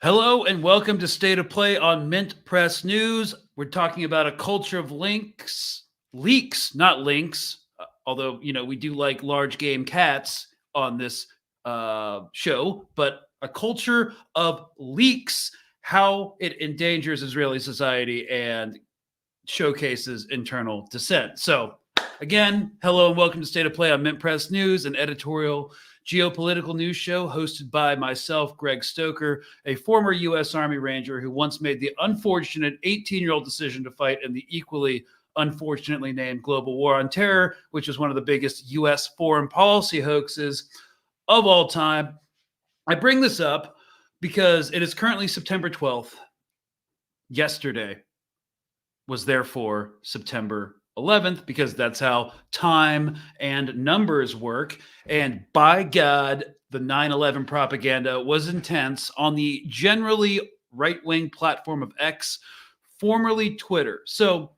Hello and welcome to State of Play on Mint Press News. We're talking about a culture of leaks, not links. Although, we do like large game cats on this show, but a culture of leaks, how it endangers Israeli society and showcases internal dissent. So again, hello and welcome to State of Play on Mint Press News, an editorial geopolitical news show hosted by myself, Greg Stoker, a former U.S. Army Ranger who once made the unfortunate 18-year-old decision to fight in the equally unfortunately named global war on terror, which is one of the biggest U.S. foreign policy hoaxes of all time. I bring this up because it is currently September 12th. Yesterday was therefore September 11th, because that's how time and numbers work. And by God, the 9/11 propaganda was intense on the generally right-wing platform of X, formerly Twitter. So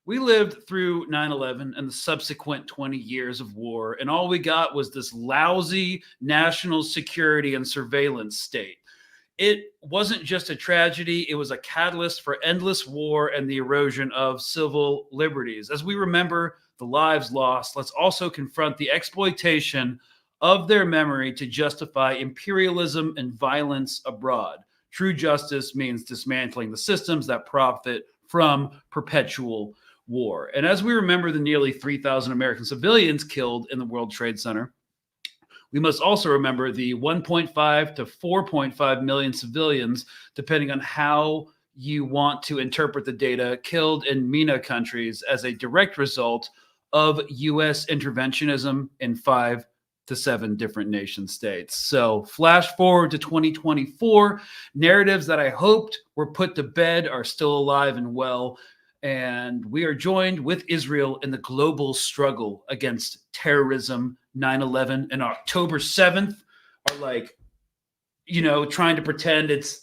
we lived through 9/11 and the subsequent 20 years of war, and all we got was this lousy national security and surveillance state. It wasn't just a tragedy, it was a catalyst for endless war and the erosion of civil liberties. As we remember the lives lost, let's also confront the exploitation of their memory to justify imperialism and violence abroad. True justice means dismantling the systems that profit from perpetual war. And as we remember the nearly 3,000 American civilians killed in the World Trade Center, we must also remember the 1.5 to 4.5 million civilians, depending on how you want to interpret the data, killed in MENA countries as a direct result of U.S. interventionism in 5 to 7 different nation states. So flash forward to 2024, narratives that I hoped were put to bed are still alive and well. And we are joined with Israel in the global struggle against terrorism. 9/11 and October 7th are like, trying to pretend it's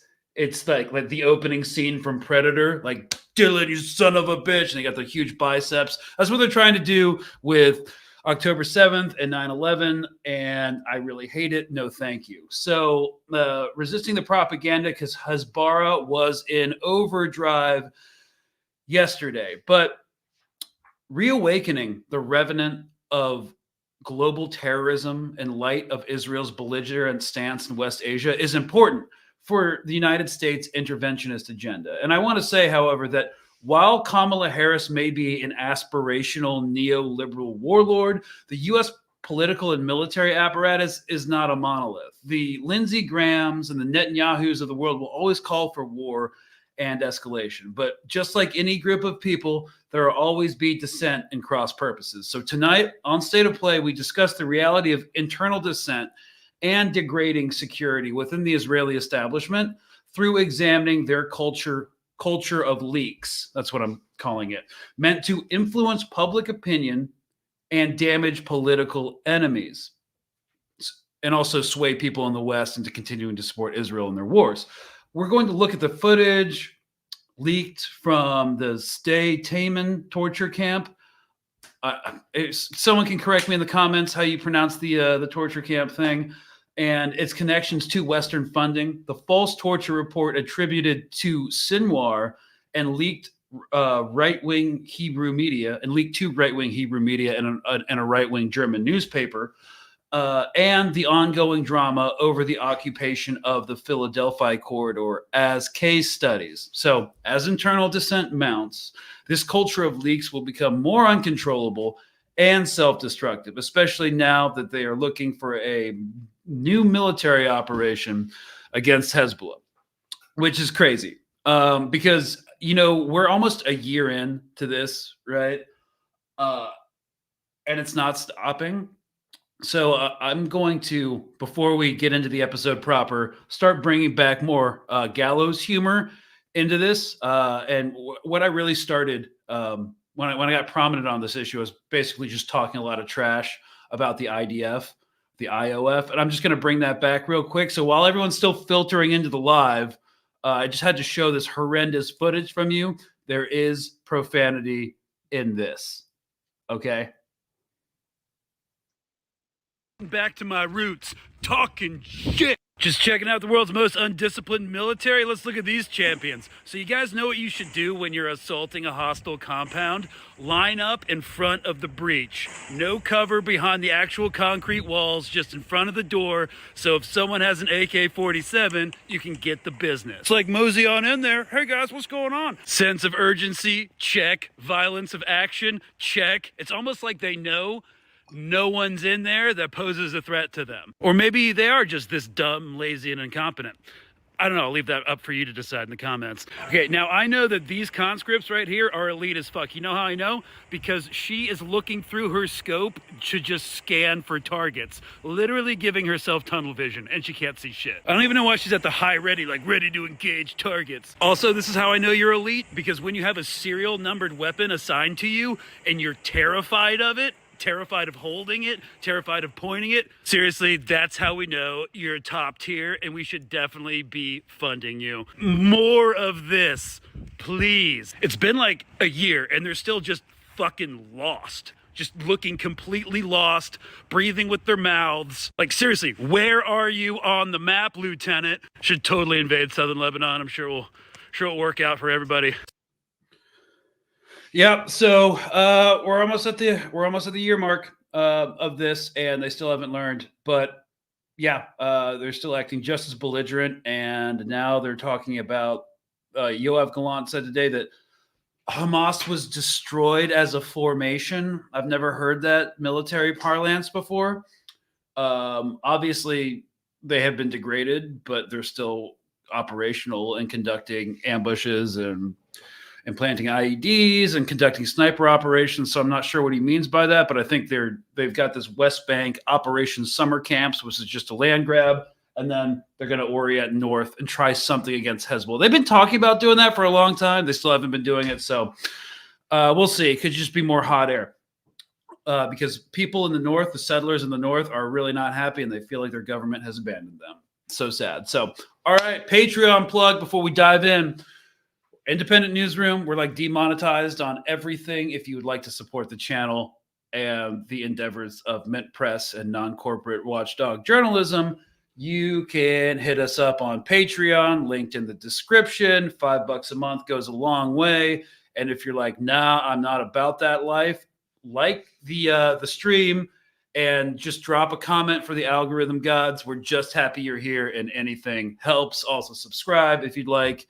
like the opening scene from Predator, like, Dylan, you son of a bitch. And they got the huge biceps. That's what they're trying to do with October 7th and 9/11. And I really hate it. No, thank you. So resisting the propaganda, because Hezbollah was in overdrive yesterday, but reawakening the revenant of global terrorism in light of Israel's belligerent stance in West Asia is important for the United States interventionist agenda. And I want to say, however, that while Kamala Harris may be an aspirational neoliberal warlord, the U.S. political and military apparatus is not a monolith. The Lindsey Grahams and the Netanyahus of the world will always call for war and escalation. But just like any group of people, there will always be dissent and cross purposes. So tonight on State of Play, we discuss the reality of internal dissent and degrading security within the Israeli establishment through examining their culture of leaks. That's what I'm calling it, meant to influence public opinion and damage political enemies. and also sway people in the West into continuing to support Israel in their wars. We're going to look at the footage leaked from the Sde Teiman torture camp. Someone can correct me in the comments how you pronounce the torture camp thing, and its connections to Western funding. The false torture report attributed to Sinwar and leaked right-wing Hebrew media, and leaked to right-wing Hebrew media and a right-wing German newspaper, and the ongoing drama over the occupation of the Philadelphia corridor as case studies. So, as internal dissent mounts, this culture of leaks will become more uncontrollable and self-destructive, especially now that they are looking for a new military operation against Hezbollah, which is crazy. Because, we're almost a year into this, right? And it's not stopping. So I'm going to, before we get into the episode proper, start bringing back more gallows humor into this. And what I really started when I got prominent on this issue was basically just talking a lot of trash about the IDF, the IOF. And I'm just going to bring that back real quick. So while everyone's still filtering into the live, I just had to show this horrendous footage from you. There is profanity in this. Okay. Back to my roots, talking shit. Just checking out the world's most undisciplined military. Let's look at these champions. So you guys know what you should do when you're assaulting a hostile compound? Line up in front of the breach. No cover behind the actual concrete walls, just in front of the door. So if someone has an AK-47, you can get the business. It's like mosey on in there. Hey guys, what's going on? Sense of urgency, check. Violence of action, check. It's almost like they know no one's in there that poses a threat to them. Or maybe they are just this dumb, lazy, and incompetent. I don't know. I'll leave that up for you to decide in the comments. Okay, now I know that these conscripts right here are elite as fuck. You know how I know? Because she is looking through her scope to just scan for targets, literally giving herself tunnel vision, and she can't see shit. I don't even know why she's at the high ready, like ready to engage targets. Also, this is how I know you're elite, because when you have a serial numbered weapon assigned to you and you're terrified of it, terrified of holding it, terrified of pointing it. Seriously, that's how we know you're top tier, and we should definitely be funding you. More of this, please. It's been like a year, and they're still just fucking lost. Just looking completely lost, breathing with their mouths. Like, seriously, where are you on the map, Lieutenant? Should totally invade southern Lebanon. I'm sure it'll work out for everybody. Yeah, so we're almost at the year mark of this, and they still haven't learned. But yeah, they're still acting just as belligerent, and now they're talking about. Yoav Gallant said today that Hamas was destroyed as a formation. I've never heard that military parlance before. Obviously, they have been degraded, but they're still operational and conducting ambushes and planting IEDs and conducting sniper operations. So I'm not sure what he means by that, but I think they've got this West Bank Operation Summer Camps, which is just a land grab, and then they're going to orient north and try something against Hezbollah. They've been talking about doing that for a long time. They still haven't been doing it, so we'll see. It could just be more hot air because people in the north, the settlers in the north, are really not happy, and they feel like their government has abandoned them. So sad. So, all right, Patreon plug before we dive in. Independent newsroom. We're like demonetized on everything. If you would like to support the channel and the endeavors of Mint Press and non-corporate watchdog journalism, you can hit us up on Patreon, linked in the description. $5 a month goes a long way. And if you're like, nah, I'm not about that life, like the stream and just drop a comment for the algorithm gods. We're just happy you're here, and anything helps. Also subscribe if you'd like.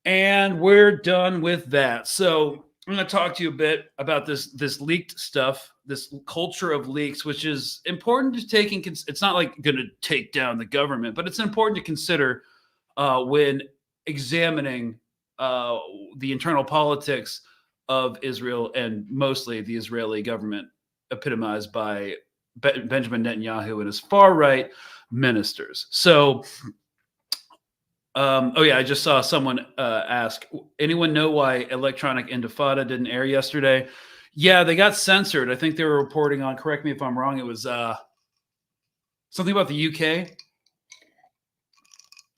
And we're done with that. So I'm going to talk to you a bit about this leaked stuff, this culture of leaks, which is important to take in. It's not like going to take down the government, but it's important to consider when examining the internal politics of Israel, and mostly the Israeli government, epitomized by Benjamin Netanyahu and his far-right ministers. So I just saw someone ask, anyone know why Electronic Intifada didn't air yesterday? Yeah, they got censored. I think they were reporting on, correct me if I'm wrong, it was Something about the UK?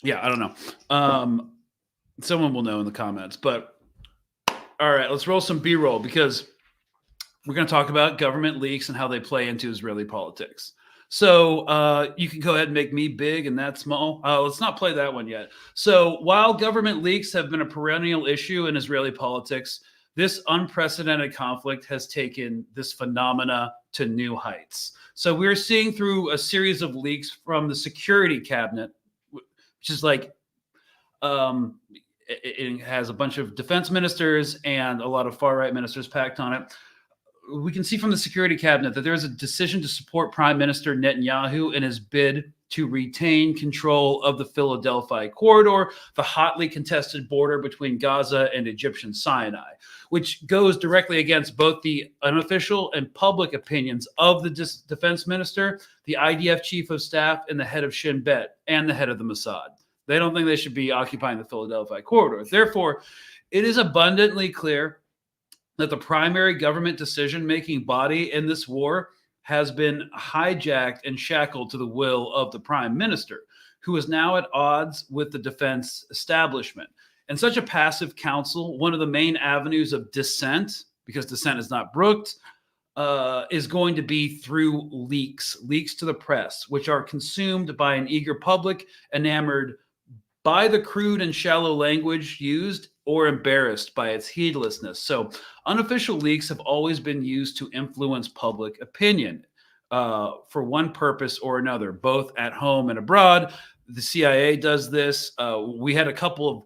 Yeah, I don't know. Someone will know in the comments. But all right, let's roll some B-roll because we're going to talk about government leaks and how they play into Israeli politics. So you can go ahead and make me big and that small. Let's not play that one yet. So while government leaks have been a perennial issue in Israeli politics, this unprecedented conflict has taken this phenomena to new heights. So we're seeing through a series of leaks from the security cabinet, which is like it has a bunch of defense ministers and a lot of far-right ministers packed on it. We can see from the security cabinet that there's a decision to support Prime Minister Netanyahu in his bid to retain control of the Philadelphia corridor, the hotly contested border between Gaza and Egyptian Sinai, which goes directly against both the unofficial and public opinions of the defense minister, the IDF chief of staff, and the head of Shin Bet, and the head of the Mossad. They don't think they should be occupying the Philadelphia corridor. Therefore, it is abundantly clear that the primary government decision-making body in this war has been hijacked and shackled to the will of the prime minister, who is now at odds with the defense establishment. And such a passive council, one of the main avenues of dissent, because dissent is not brooked, is going to be through leaks to the press, which are consumed by an eager public enamored by the crude and shallow language used or embarrassed by its heedlessness. So unofficial leaks have always been used to influence public opinion for one purpose or another, both at home and abroad. The CIA does this. We had a couple of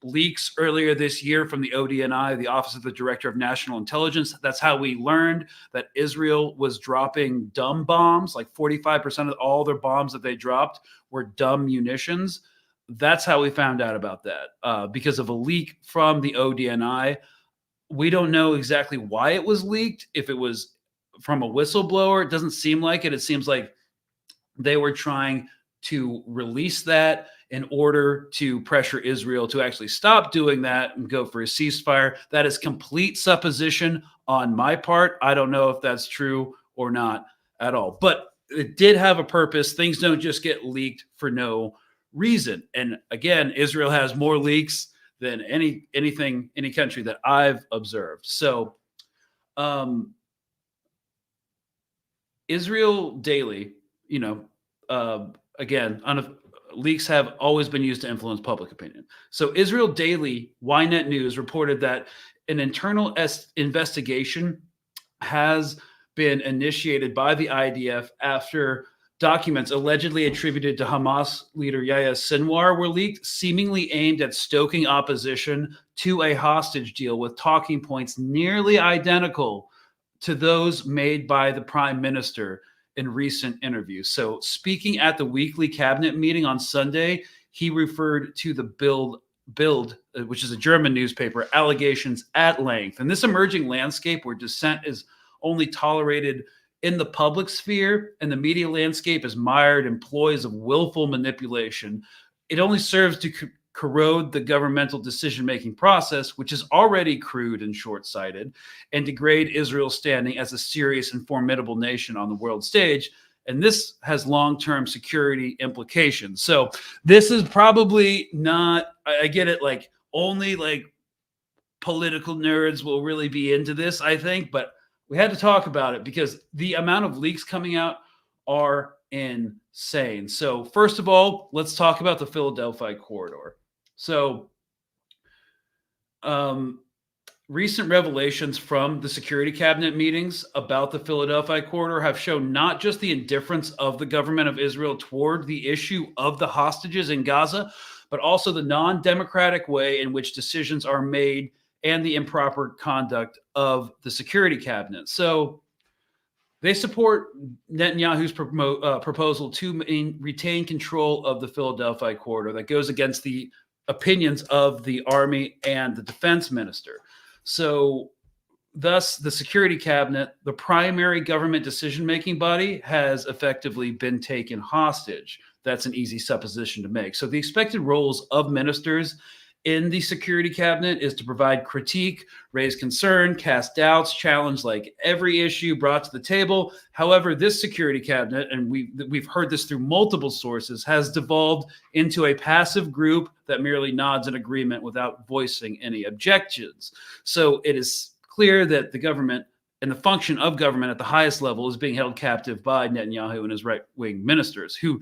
leaks earlier this year from the ODNI, the Office of the Director of National Intelligence. That's how we learned that Israel was dropping dumb bombs. Like 45% of all their bombs that they dropped were dumb munitions. That's how we found out about that, because of a leak from the ODNI. We don't know exactly why it was leaked. If it was from a whistleblower, it doesn't seem like it. It seems like they were trying to release that in order to pressure Israel to actually stop doing that and go for a ceasefire. That is complete supposition on my part. I don't know if that's true or not at all. But it did have a purpose. Things don't just get leaked for no reason. And again, Israel has more leaks than any country that I've observed. So Israel Daily, again, leaks have always been used to influence public opinion. So Israel Daily, Ynet News, reported that an internal investigation has been initiated by the IDF after documents allegedly attributed to Hamas leader Yahya Sinwar were leaked, seemingly aimed at stoking opposition to a hostage deal with talking points nearly identical to those made by the prime minister in recent interviews. So speaking at the weekly cabinet meeting on Sunday, he referred to the Bild, which is a German newspaper, allegations at length. And this emerging landscape where dissent is only tolerated in the public sphere and the media landscape is mired in ploys of willful manipulation, it only serves to corrode the governmental decision-making process, which is already crude and short-sighted, and degrade Israel's standing as a serious and formidable nation on the world stage. And this has long-term security implications. So this is probably not, I get it, like only like political nerds will really be into this, I think, but we had to talk about it because the amount of leaks coming out are insane. So first of all, let's talk about the Philadelphia corridor. So recent revelations from the security cabinet meetings about the Philadelphia corridor have shown not just the indifference of the government of Israel toward the issue of the hostages in Gaza, but also the non-democratic way in which decisions are made and the improper conduct of the security cabinet. So they support Netanyahu's proposal to retain control of the Philadelphia corridor that goes against the opinions of the army and the defense minister. So thus, the security cabinet, the primary government decision-making body, has effectively been taken hostage. That's an easy supposition to make. So the expected roles of ministers in the security cabinet is to provide critique, raise concern, cast doubts, challenge like every issue brought to the table. However, this security cabinet, and we've heard this through multiple sources, has devolved into a passive group that merely nods in agreement without voicing any objections. So it is clear that the government and the function of government at the highest level is being held captive by Netanyahu and his right-wing ministers who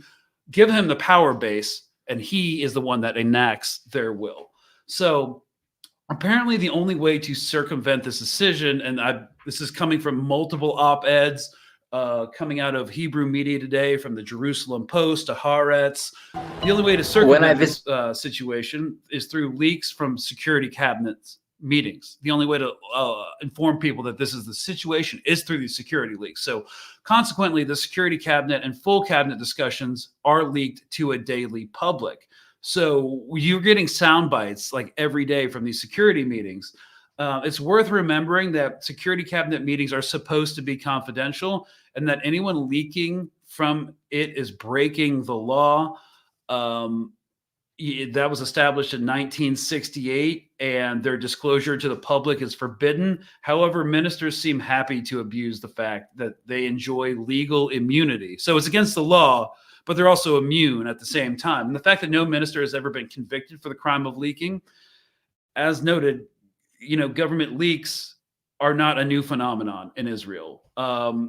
give him the power base, and he is the one that enacts their will. So apparently the only way to circumvent this decision, and this is coming from multiple op-eds coming out of Hebrew media today, from the Jerusalem Post to Haaretz, the only way to circumvent this situation is through leaks from security cabinets meetings. The only way to inform people that this is the situation is through these security leaks. So consequently, the security cabinet and full cabinet discussions are leaked to a daily public. So you're getting sound bites like every day from these security meetings. It's worth remembering that security cabinet meetings are supposed to be confidential, and that anyone leaking from it is breaking the law. That was established in 1968, and their disclosure to the public is forbidden. However, ministers seem happy to abuse the fact that they enjoy legal immunity. So it's against the law, but they're also immune at the same time. And the fact that no minister has ever been convicted for the crime of leaking, as noted, government leaks are not a new phenomenon in Israel. However,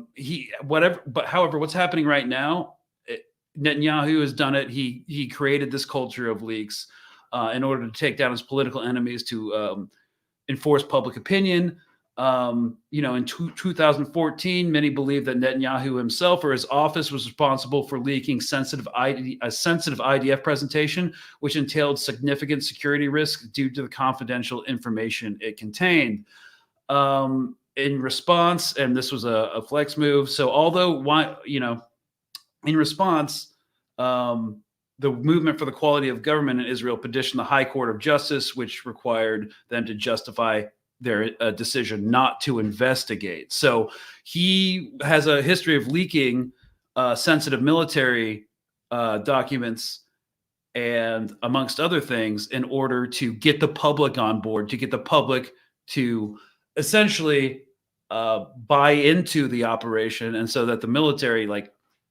what's happening right now, Netanyahu has done it. He created this culture of leaks in order to take down his political enemies, to enforce public opinion. In 2014, many believe that Netanyahu himself or his office was responsible for leaking a sensitive IDF presentation, which entailed significant security risks due to the confidential information it contained. In response, and this was a flex move. So although, in response, the Movement for the Quality of Government in Israel petitioned the High Court of Justice, which required them to justify their decision not to investigate. So he has a history of leaking sensitive military documents, and amongst other things, in order to get the public on board, to get the public to essentially buy into the operation, and so that the military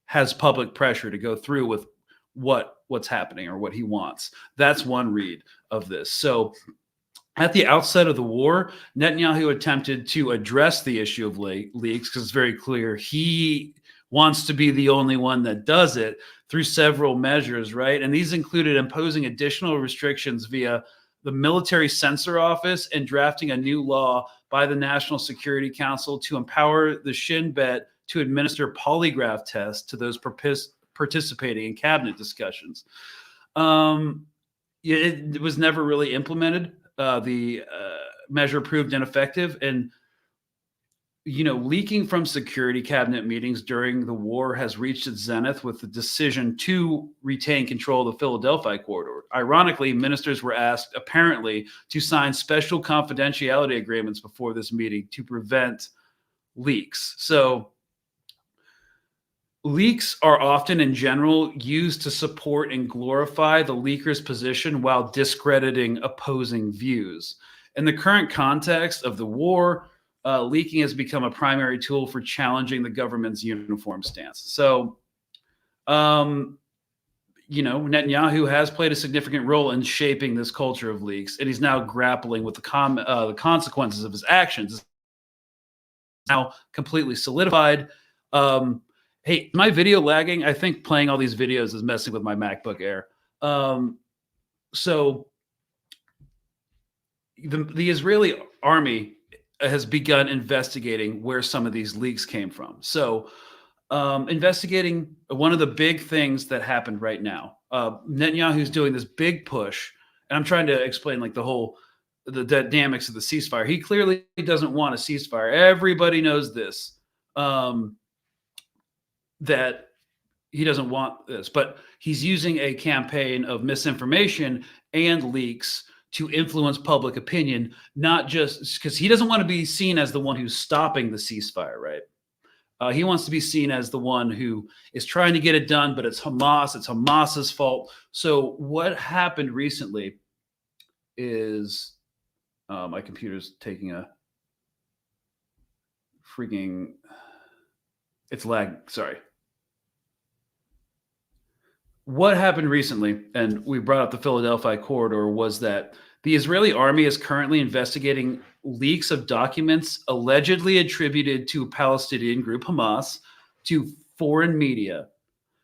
has public pressure to go through with what's happening or what he wants. That's one read of this. So at the outset of the war, Netanyahu attempted to address the issue of leaks, because it's very clear he wants to be the only one that does it, through several measures, right? And these included imposing additional restrictions via the Military Censor Office and drafting a new law by the National Security Council to empower the Shin Bet to administer polygraph tests to those participating in cabinet discussions. It was never really implemented. The measure proved ineffective, and leaking from security cabinet meetings during the war has reached its zenith with the decision to retain control of the Philadelphia corridor. Ironically, ministers were asked, apparently, to sign special confidentiality agreements before this meeting to prevent leaks. So leaks are often, in general, used to support and glorify the leaker's position while discrediting opposing views. In the current context of the war, leaking has become a primary tool for challenging the government's uniform stance. So, Netanyahu has played a significant role in shaping this culture of leaks, and he's now grappling with the consequences of his actions. It's now completely solidified. Hey, my video lagging? I think playing all these videos is messing with my MacBook Air. So the Israeli army has begun investigating where some of these leaks came from. So investigating one of the big things that happened right now. Netanyahu's doing this big push, and I'm trying to explain the dynamics of the ceasefire. He clearly doesn't want a ceasefire. Everybody knows this. That he doesn't want this, but he's using a campaign of misinformation and leaks to influence public opinion, not just because he doesn't want to be seen as the one who's stopping the ceasefire, right? He wants to be seen as the one who is trying to get it done, but it's Hamas's fault. So what happened recently is my computer's taking a freaking, it's lag. Sorry. What happened recently, and we brought up the Philadelphia corridor, was that the Israeli army is currently investigating leaks of documents allegedly attributed to Palestinian group Hamas to foreign media.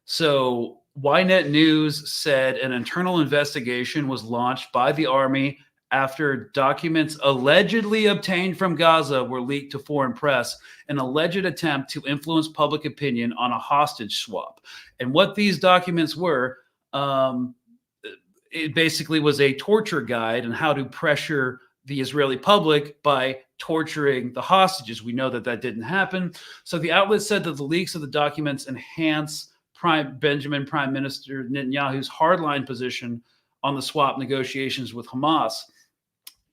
So Ynet News said an internal investigation was launched by the army after documents allegedly obtained from Gaza were leaked to foreign press, an alleged attempt to influence public opinion on a hostage swap. And what these documents were, it basically was a torture guide on how to pressure the Israeli public by torturing the hostages. We know that that didn't happen. So the outlet said that the leaks of the documents enhance Prime Minister Netanyahu's hardline position on the swap negotiations with Hamas.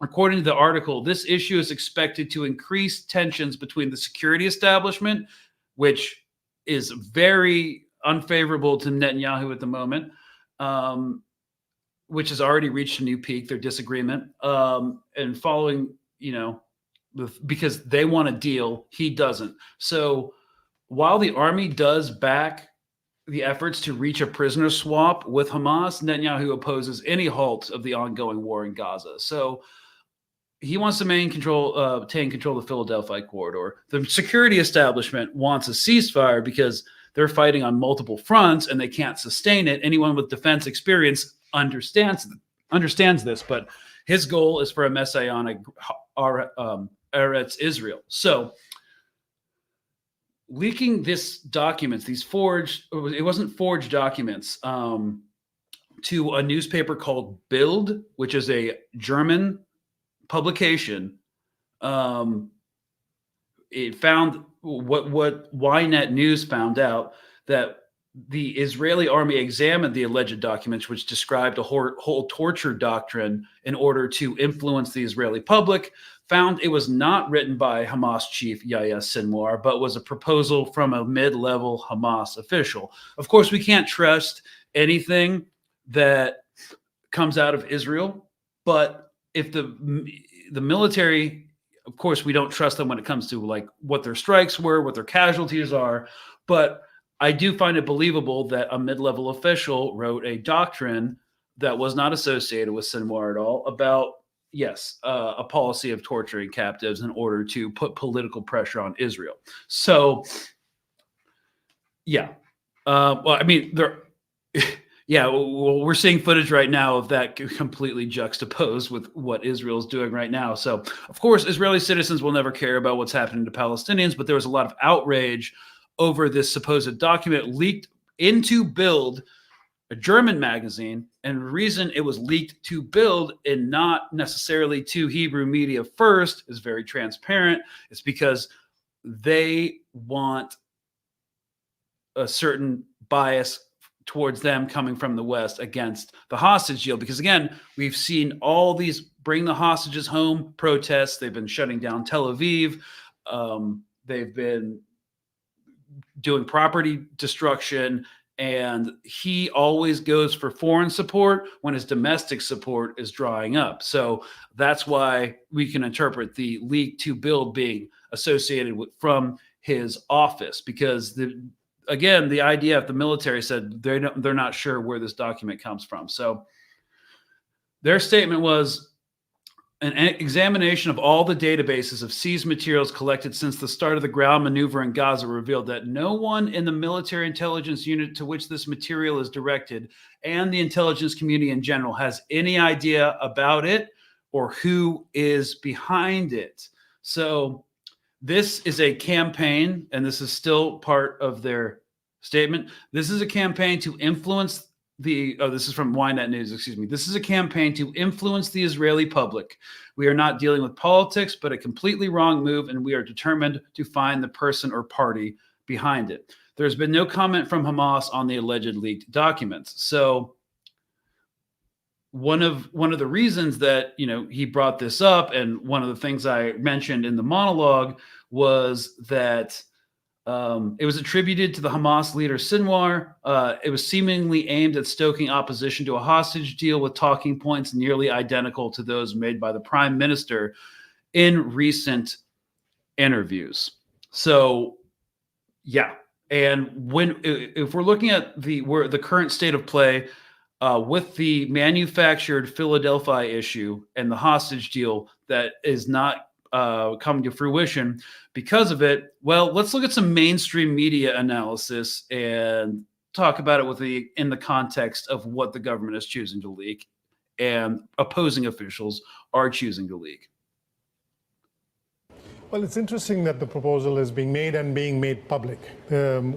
According to the article, this issue is expected to increase tensions between the security establishment, which is very unfavorable to Netanyahu at the moment, which has already reached a new peak, their disagreement, and following, because they want a deal, he doesn't. So while the army does back the efforts to reach a prisoner swap with Hamas, Netanyahu opposes any halt of the ongoing war in Gaza. So he wants to obtain control of the Philadelphia corridor. The security establishment wants a ceasefire because they're fighting on multiple fronts and they can't sustain it. Anyone with defense experience understands this, but his goal is for a messianic Eretz Israel. So leaking these documents, it wasn't forged documents, to a newspaper called Bild, which is a German publication. It found what Ynet News found out, that the Israeli army examined the alleged documents, which described a whole torture doctrine in order to influence the Israeli public, found it was not written by Hamas chief Yahya Sinwar, but was a proposal from a mid-level Hamas official. Of course, we can't trust anything that comes out of Israel, but if the military, of course, we don't trust them when it comes to like what their strikes were, what their casualties are, but I do find it believable that a mid-level official wrote a doctrine that was not associated with Sinwar at all about, a policy of torturing captives in order to put political pressure on Israel. So, we're seeing footage right now of that completely juxtaposed with what Israel's doing right now. So, of course, Israeli citizens will never care about what's happening to Palestinians, but there was a lot of outrage over this supposed document leaked into Bild, a German magazine. And the reason it was leaked to Bild and not necessarily to Hebrew media first is very transparent. It's because they want a certain bias towards them coming from the West against the hostage deal. Because again, we've seen all these bring the hostages home protests. They've been shutting down Tel Aviv. They've been doing property destruction, and he always goes for foreign support when his domestic support is drying up. So that's why we can interpret the leak to Bild being associated with from his office, because the IDF, the military, said they're not sure where this document comes from. So their statement was, an examination of all the databases of seized materials collected since the start of the ground maneuver in Gaza revealed that no one in the military intelligence unit to which this material is directed, and the intelligence community in general, has any idea about it or who is behind it. So this is a campaign, and this is still part of their statement. This is a campaign to influence this is from Ynet News, excuse me. This is a campaign to influence the Israeli public. We are not dealing with politics, but a completely wrong move, and we are determined to find the person or party behind it. There's been no comment from Hamas on the alleged leaked documents. So one of the reasons that he brought this up, and one of the things I mentioned in the monologue, was that It was attributed to the Hamas leader Sinwar. It was seemingly aimed at stoking opposition to a hostage deal with talking points nearly identical to those made by the prime minister in recent interviews. So, yeah. And if we're looking at the current state of play with the manufactured Philadelphia issue and the hostage deal that is not coming to fruition because of it, well, let's look at some mainstream media analysis and talk about it in the context of what the government is choosing to leak and opposing officials are choosing to leak. Well, it's interesting that the proposal is being made and being made public.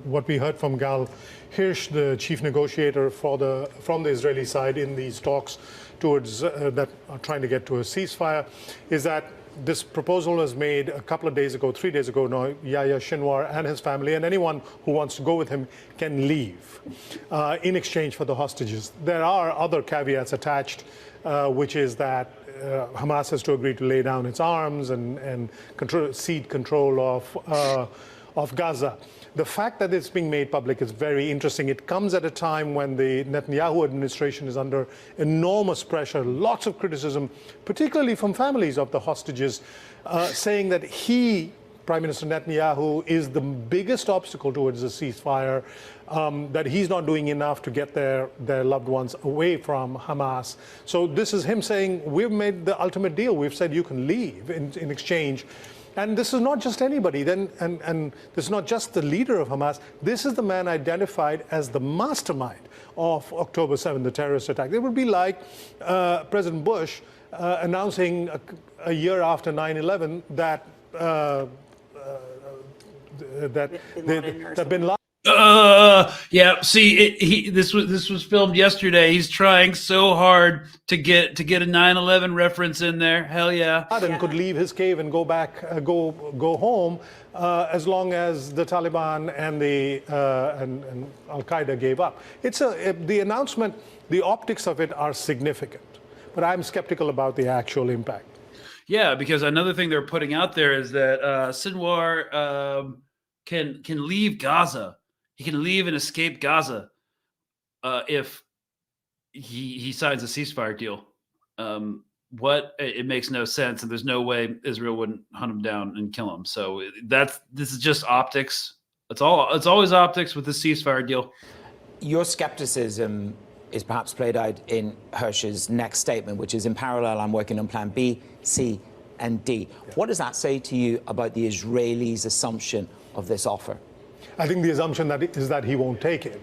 What we heard from Gal Hirsch, the chief negotiator from the Israeli side in these talks towards that are trying to get to a ceasefire, is that this proposal was made a couple of days ago, 3 days ago now. Yahya Sinwar and his family and anyone who wants to go with him can leave in exchange for the hostages. There are other caveats attached, which is that Hamas has to agree to lay down its arms and cede control of Gaza. The fact that it's being made public is very interesting. It comes at a time when the Netanyahu administration is under enormous pressure, lots of criticism, particularly from families of the hostages, saying that Prime Minister Netanyahu, is the biggest obstacle towards a ceasefire, that he's not doing enough to get their loved ones away from Hamas. So this is him saying, we've made the ultimate deal. We've said you can leave in exchange. And this is not just anybody, and this is not just the leader of Hamas. This is the man identified as the mastermind of October 7th, the terrorist attack. It would be like President Bush announcing a year after 9/11 that Bin Laden. Yeah. See, this was filmed yesterday. He's trying so hard to get a 9/11 reference in there. Hell yeah. Could leave his cave and go back, go home, as long as the Taliban and and Al Qaeda gave up. The announcement, the optics of it are significant, but I'm skeptical about the actual impact. Yeah, because another thing they're putting out there is that Sinwar can leave Gaza. He can leave and escape Gaza if he signs a ceasefire deal. It makes no sense, and there's no way Israel wouldn't hunt him down and kill him. So this is just optics. It's always optics with the ceasefire deal. Your skepticism is perhaps played out in Hirsch's next statement, which is, in parallel, I'm working on plan B, C, and D. Yeah. What does that say to you about the Israelis' assumption of this offer? I think the assumption is that he won't take it.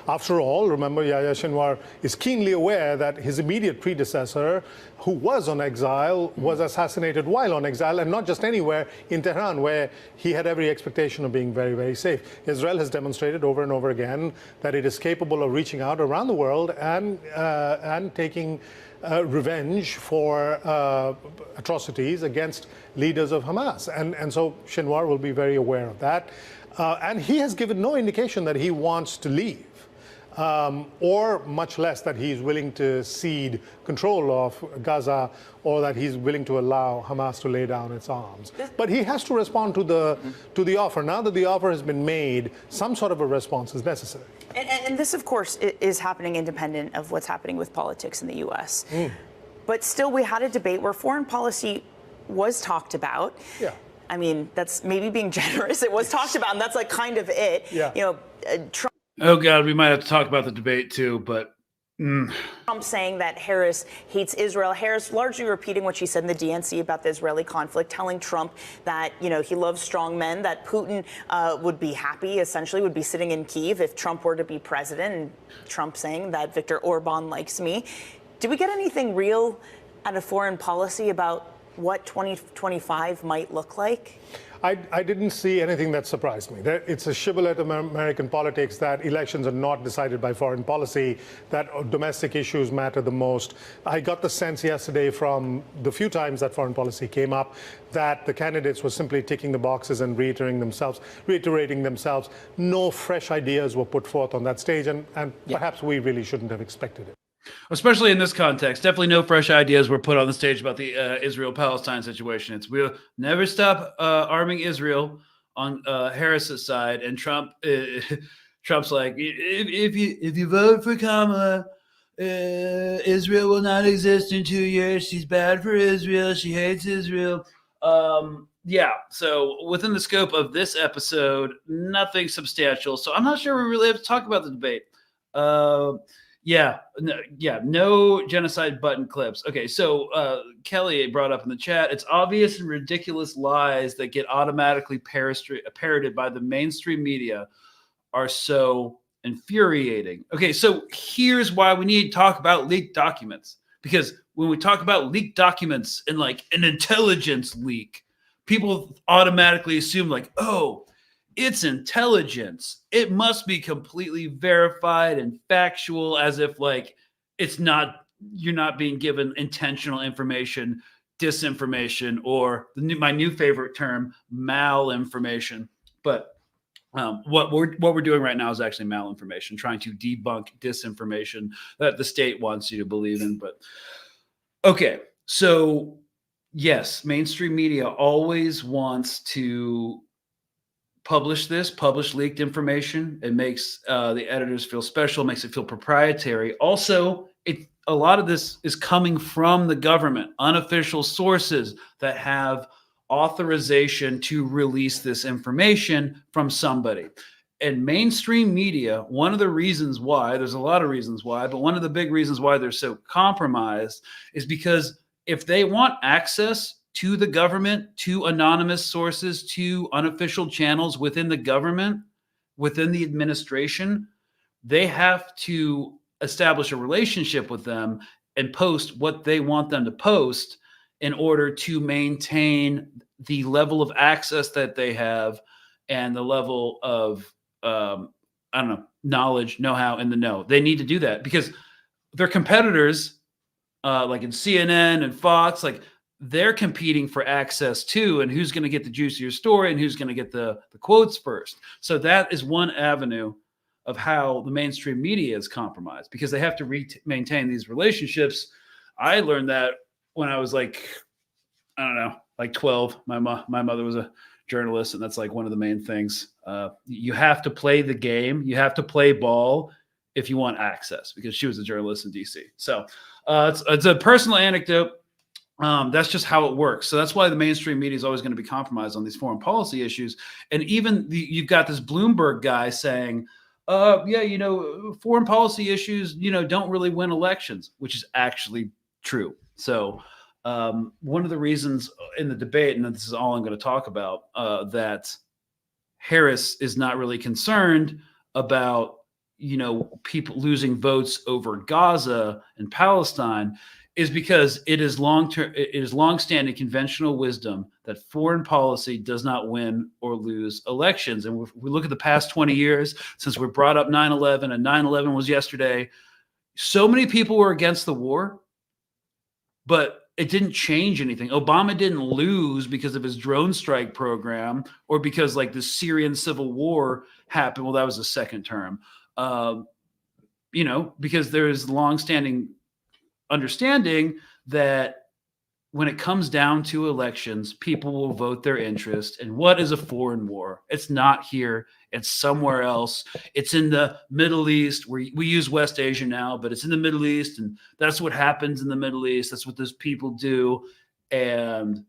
After all, remember, Yahya Sinwar is keenly aware that his immediate predecessor, who was on exile, was assassinated while on exile, and not just anywhere, in Tehran, where he had every expectation of being very, very safe. Israel has demonstrated over and over again that it is capable of reaching out around the world and taking revenge for atrocities against leaders of Hamas. And so Sinwar will be very aware of that. And he has given no indication that he wants to leave, or much less that he's willing to cede control of Gaza, or that he's willing to allow Hamas to lay down its arms. But he has to respond to the offer. Now that the offer has been made, some sort of a response is necessary. And this, of course, is happening independent of what's happening with politics in the U.S. But still, we had a debate where foreign policy was talked about. Yeah. I mean, that's maybe being generous. It was talked about, and that's like kind of it. Yeah. You know, Trump. Oh God, we might have to talk about the debate too, but. Trump saying that Harris hates Israel. Harris largely repeating what she said in the DNC about the Israeli conflict, telling Trump that, you know, he loves strong men, that Putin would be happy, essentially, would be sitting in Kyiv if Trump were to be president, and Trump saying that Viktor Orban likes me. Did we get anything real out of foreign policy about what 2025 might look like? I didn't see anything that surprised me. It's a shibboleth of American politics that elections are not decided by foreign policy, that domestic issues matter the most. I got the sense yesterday from the few times that foreign policy came up that the candidates were simply ticking the boxes and reiterating themselves. No fresh ideas were put forth on that stage, and perhaps we really shouldn't have expected it. Especially in this context, definitely no fresh ideas were put on the stage about the Israel-Palestine situation. We'll never stop arming Israel. on Harris's side, and Trump's like, if you vote for Kamala, Israel will not exist in 2 years. She's bad for Israel. She hates Israel. Yeah, so within the scope of this episode, nothing substantial. So I'm not sure we really have to talk about the debate. No genocide button clips. Okay, so Kelly brought up in the chat, it's obvious and ridiculous lies that get automatically parroted by the mainstream media are so infuriating. Okay, so here's why we need to talk about leaked documents. Because when we talk about leaked documents and like an intelligence leak, people automatically assume like, oh, it's intelligence. It must be completely verified and factual, as if like it's not, you're not being given intentional information, disinformation, or my new favorite term, malinformation. But what we're doing right now is actually malinformation, trying to debunk disinformation that the state wants you to believe in. But okay, so yes, mainstream media always wants to publish leaked information. It makes the editors feel special, makes it feel proprietary. Also, a lot of this is coming from the government, unofficial sources that have authorization to release this information from somebody. And mainstream media, one of the reasons why, there's a lot of reasons why, but one of the big reasons why they're so compromised is because if they want access to the government, to anonymous sources, to unofficial channels within the government, within the administration, they have to establish a relationship with them and post what they want them to post in order to maintain the level of access that they have and the level of, knowledge, know-how in the know. They need to do that because their competitors, like in CNN and Fox, like they're competing for access too, and who's going to get the juicier story and who's going to get the quotes first. So that is one avenue of how the mainstream media is compromised because they have to maintain these relationships. I learned that when I was like, I don't know, like 12. My mother was a journalist, and that's like one of the main things. You have to play the game. You have to play ball if you want access, because she was a journalist in DC. So it's a personal anecdote. That's just how it works. So that's why the mainstream media is always going to be compromised on these foreign policy issues. And even you've got this Bloomberg guy saying, foreign policy issues, don't really win elections, which is actually true. So one of the reasons in the debate, and this is all I'm going to talk about, that Harris is not really concerned about, people losing votes over Gaza and Palestine is because it is long-standing conventional wisdom that foreign policy does not win or lose elections. And if we look at the past 20 years, since we brought up 9/11, and 9/11 was yesterday, so many people were against the war, but it didn't change anything. Obama didn't lose because of his drone strike program or because like the Syrian civil war happened. Well, that was the second term, because there is long-standing understanding that when it comes down to elections, people will vote their interest. And what is a foreign war? It's not here. It's somewhere else. It's in the Middle East. We use West Asia now, but it's in the Middle East. And that's what happens in the Middle East. That's what those people do. And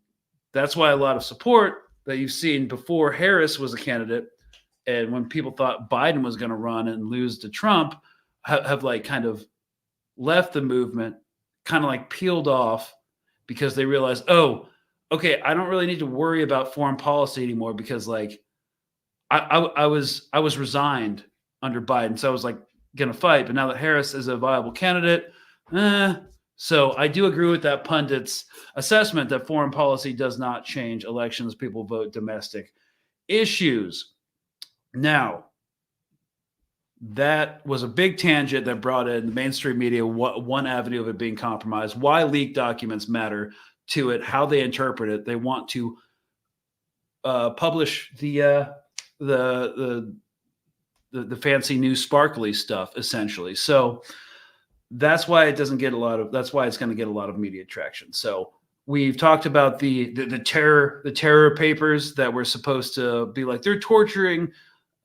that's why a lot of support that you've seen before Harris was a candidate, and when people thought Biden was going to run and lose to Trump, have like kind of left the movement, kind of like peeled off, because they realized, oh, okay, I don't really need to worry about foreign policy anymore because like I was resigned under Biden. So I was like going to fight. But now that Harris is a viable candidate, so I do agree with that pundit's assessment that foreign policy does not change elections. People vote domestic issues. Now, that was a big tangent that brought in the mainstream media, one avenue of it being compromised, why leaked documents matter to it, how they interpret it. They want to publish the fancy new sparkly stuff, essentially. So that's why it doesn't get that's why it's going to get a lot of media traction. So we've talked about the terror papers that were supposed to be like they're torturing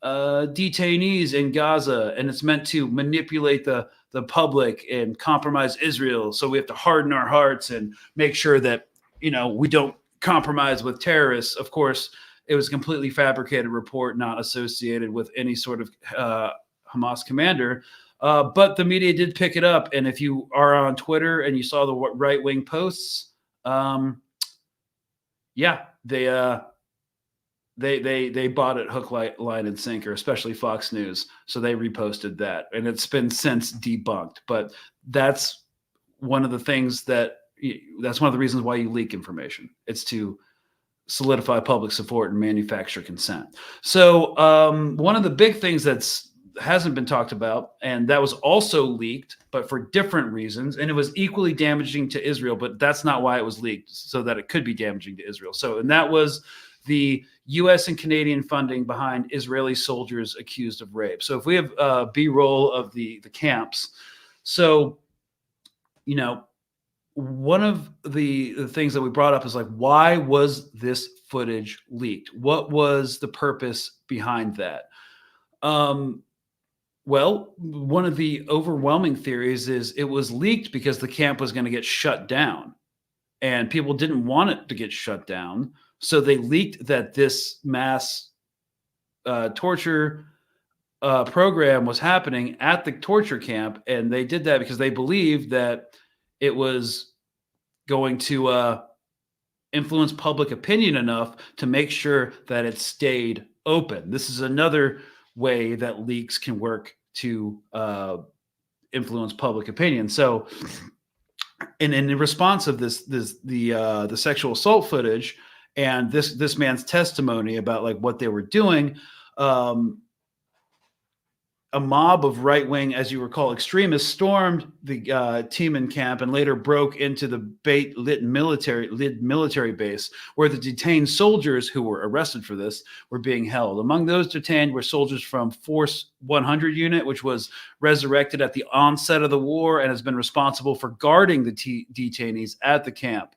detainees in Gaza, and it's meant to manipulate the public and compromise Israel. So we have to harden our hearts and make sure that we don't compromise with terrorists. Of course, it was a completely fabricated report, not associated with any sort of Hamas commander. But the media did pick it up, and if you are on Twitter and you saw the right-wing posts, yeah, they bought it hook, line, and sinker, especially Fox News. So they reposted that, and it's been since debunked. But that's one of the things that's one of the reasons why you leak information. It's to solidify public support and manufacture consent. So one of the big things hasn't been talked about, and that was also leaked, but for different reasons, and it was equally damaging to Israel, but that's not why it was leaked, so that it could be damaging to Israel. And that was the U.S. and Canadian funding behind Israeli soldiers accused of rape. So if we have B-roll of the camps, so one of the things that we brought up is like, why was this footage leaked? What was the purpose behind that? Well, one of the overwhelming theories is it was leaked because the camp was going to get shut down, and people didn't want it to get shut down. So they leaked that this mass torture program was happening at the torture camp. And they did that because they believed that it was going to influence public opinion enough to make sure that it stayed open. This is another way that leaks can work to influence public opinion. So, and in response of the sexual assault footage and this man's testimony about like what they were doing, a mob of right-wing, as you recall, extremists stormed the Teiman camp and later broke into the Beit Lit military base, where the detained soldiers who were arrested for this were being held. Among those detained were soldiers from Force 100 unit, which was resurrected at the onset of the war and has been responsible for guarding the detainees at the camp.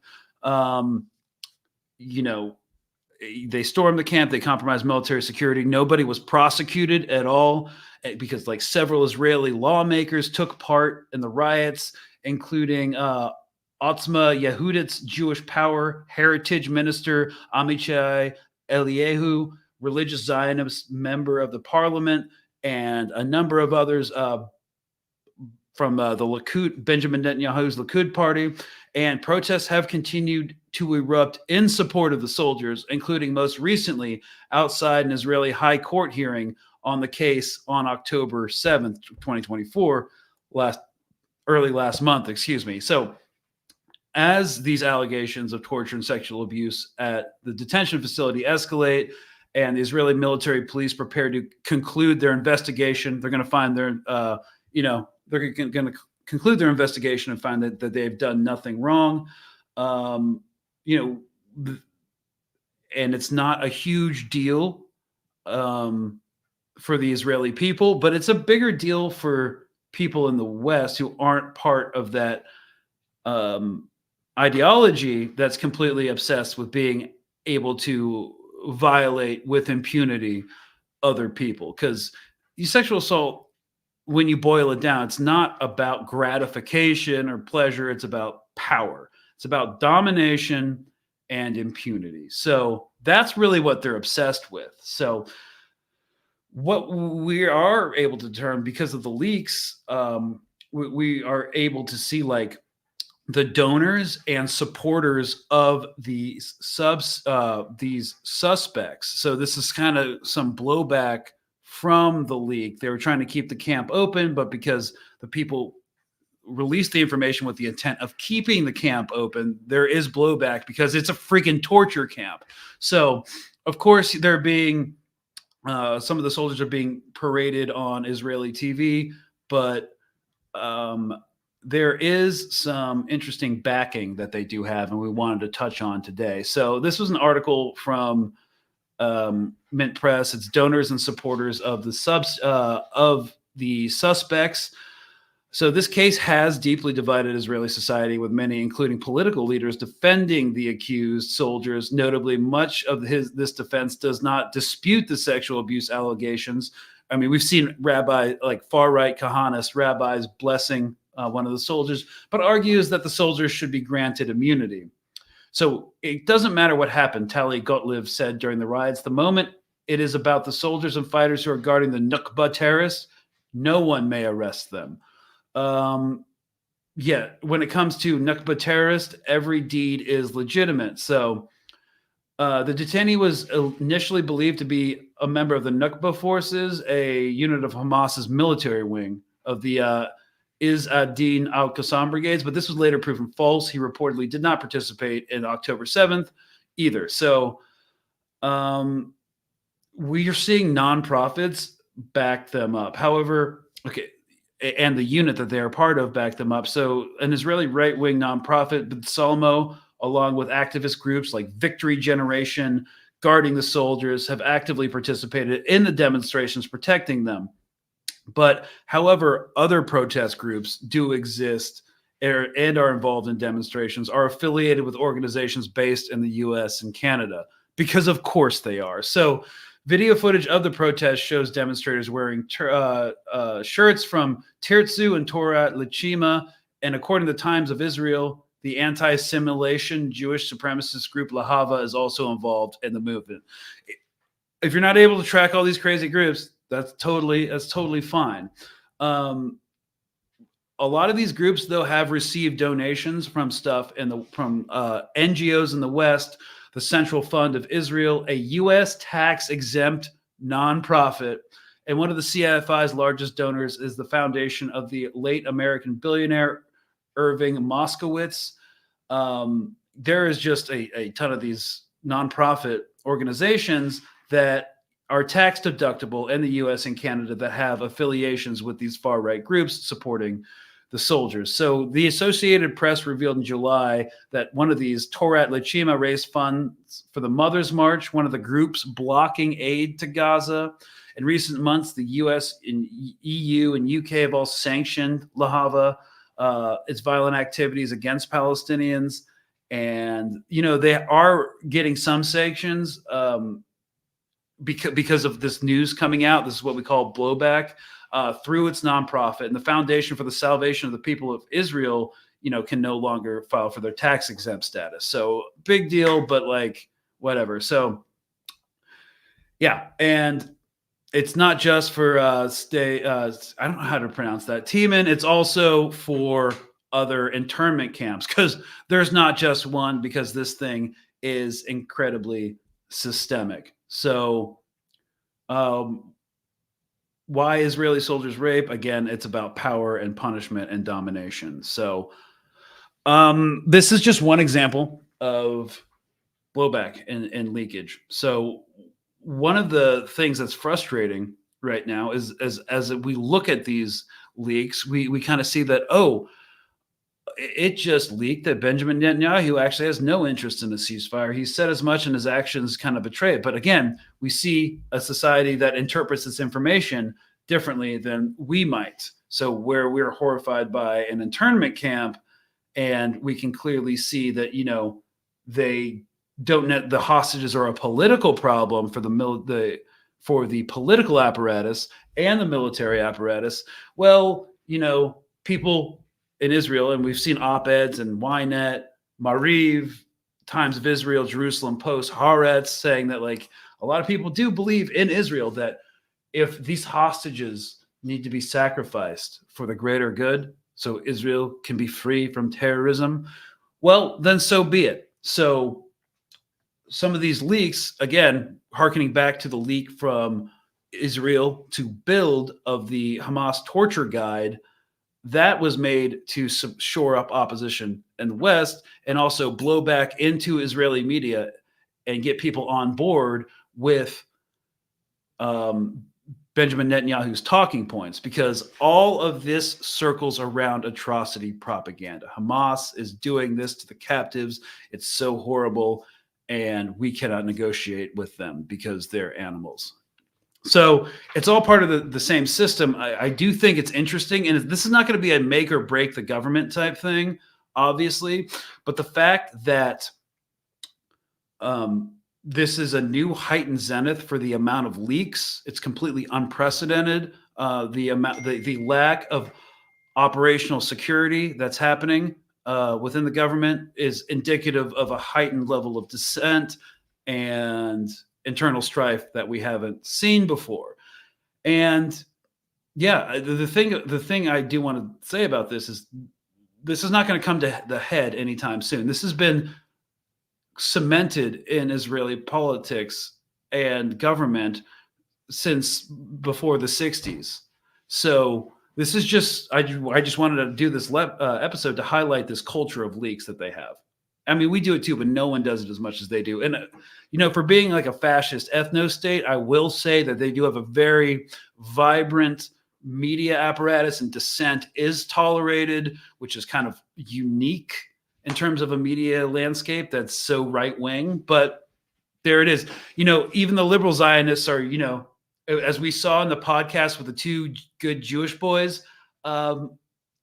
They stormed the camp. They compromised military security. Nobody was prosecuted at all because like several Israeli lawmakers took part in the riots, including Otzma Yehudit's Jewish Power Heritage Minister Amichai Eliyahu, religious Zionist member of the parliament, and a number of others from the Likud, Benjamin Netanyahu's Likud party. And protests have continued to erupt in support of the soldiers, including most recently outside an Israeli high court hearing on the case on October 7th, 2024, early last month, excuse me. So as these allegations of torture and sexual abuse at the detention facility escalate and the Israeli military police prepare to conclude their investigation, they're going to find they're going to conclude their investigation and find that they've done nothing wrong. And it's not a huge deal for the Israeli people, but it's a bigger deal for people in the West who aren't part of that ideology that's completely obsessed with being able to violate with impunity other people. Because sexual assault, when you boil it down, it's not about gratification or pleasure. It's about power. It's about domination and impunity. So that's really what they're obsessed with. So what we are able to determine because of the leaks, we are able to see like the donors and supporters of these suspects. So this is kind of some blowback from the leak. They were trying to keep the camp open, but because the people released the information with the intent of keeping the camp open, there is blowback because it's a freaking torture camp. So of course they're being some of the soldiers are being paraded on Israeli TV, but there is some interesting backing that they do have, and we wanted to touch on today. So this was an article from Mint Press. It's donors and supporters of the suspects. So this case has deeply divided Israeli society, with many, including political leaders, defending the accused soldiers. Notably, much of this defense does not dispute the sexual abuse allegations. I mean, we've seen like far-right Kahanist rabbis blessing one of the soldiers, but argues that the soldiers should be granted immunity. So it doesn't matter what happened, Tali Gottlieb said during the riots. The moment it is about the soldiers and fighters who are guarding the Nukba terrorists, no one may arrest them. Yeah, when it comes to Nukba terrorist, every deed is legitimate. So the detainee was initially believed to be a member of the Nukba forces, a unit of Hamas's military wing of the Is ad-Din al-Qassam brigades, but this was later proven false. He reportedly did not participate in October 7th either. So we are seeing nonprofits back them up. However, okay, and the unit that they are part of back them up. So an Israeli right-wing nonprofit, B'Tselmo, along with activist groups like Victory Generation, Guarding the Soldiers, have actively participated in the demonstrations protecting them. But however, other protest groups do exist and are involved in demonstrations, are affiliated with organizations based in the US and Canada, because of course they are. So video footage of the protest shows demonstrators wearing shirts from Tirtzu and Torah Lechima, and according to the Times of Israel, the anti-assimilation Jewish supremacist group Lahava is also involved in the movement. If you're not able to track all these crazy groups, that's totally fine. A lot of these groups, though, have received donations from from NGOs in the West, the Central Fund of Israel, a U.S. tax-exempt nonprofit, and one of the CFI's largest donors is the foundation of the late American billionaire Irving Moskowitz. There is just a ton of these nonprofit organizations that are tax deductible in the U.S. and Canada that have affiliations with these far-right groups supporting the soldiers. So the Associated Press revealed in July that one of these, Torah Lechima, raised funds for the Mother's March, one of the groups blocking aid to Gaza. In recent months, the U.S. and EU and UK have all sanctioned Lahava, its violent activities against Palestinians. And, you know, they are getting some sanctions because of this news coming out. This is what we call blowback. Through its nonprofit, and the Foundation for the Salvation of the People of Israel, you know, can no longer file for their tax exempt status. So big deal, but like whatever. So yeah, and it's not just for I don't know how to pronounce that, Teiman. It's also for other internment camps, because there's not just one, because this thing is incredibly systemic. So why Israeli soldiers rape? Again, it's about power and punishment and domination. So this is just one example of blowback and leakage. So one of the things that's frustrating right now is as we look at these leaks, we kind of see that, oh, it just leaked that Benjamin Netanyahu actually has no interest in a ceasefire. He said as much, and his actions kind of betray it. But again, we see a society that interprets this information differently than we might. So where we're horrified by an internment camp, and we can clearly see that, you know, they don't net the hostages are a political problem for the political apparatus and the military apparatus. Well, you know, people in Israel, and we've seen op-eds in Ynet, Mariv, Times of Israel, Jerusalem Post, Haaretz, saying that like a lot of people do believe in Israel that if these hostages need to be sacrificed for the greater good, so Israel can be free from terrorism, well, then so be it. So some of these leaks, again, hearkening back to the leak from Israel to build of the Hamas torture guide, that was made to shore up opposition in the West and also blow back into Israeli media and get people on board with Benjamin Netanyahu's talking points, because all of this circles around atrocity propaganda. Hamas is doing this to the captives. It's so horrible, and we cannot negotiate with them because they're animals. So it's all part of the same system. I do think it's interesting, and this is not going to be a make or break the government type thing, obviously, but the fact that this is a new heightened zenith for the amount of leaks, it's completely unprecedented. The lack of operational security that's happening within the government is indicative of a heightened level of dissent and internal strife that we haven't seen before. And yeah, the thing I do want to say about this is not going to come to the head anytime soon. This has been cemented in Israeli politics and government since before the 60s. So this is just, I just wanted to do this episode to highlight this culture of leaks that they have. I mean, we do it too, but no one does it as much as they do. And, for being like a fascist ethno-state, I will say that they do have a very vibrant media apparatus, and dissent is tolerated, which is kind of unique in terms of a media landscape that's so right-wing. But there it is. Even the liberal Zionists are, as we saw in the podcast with the two good Jewish boys,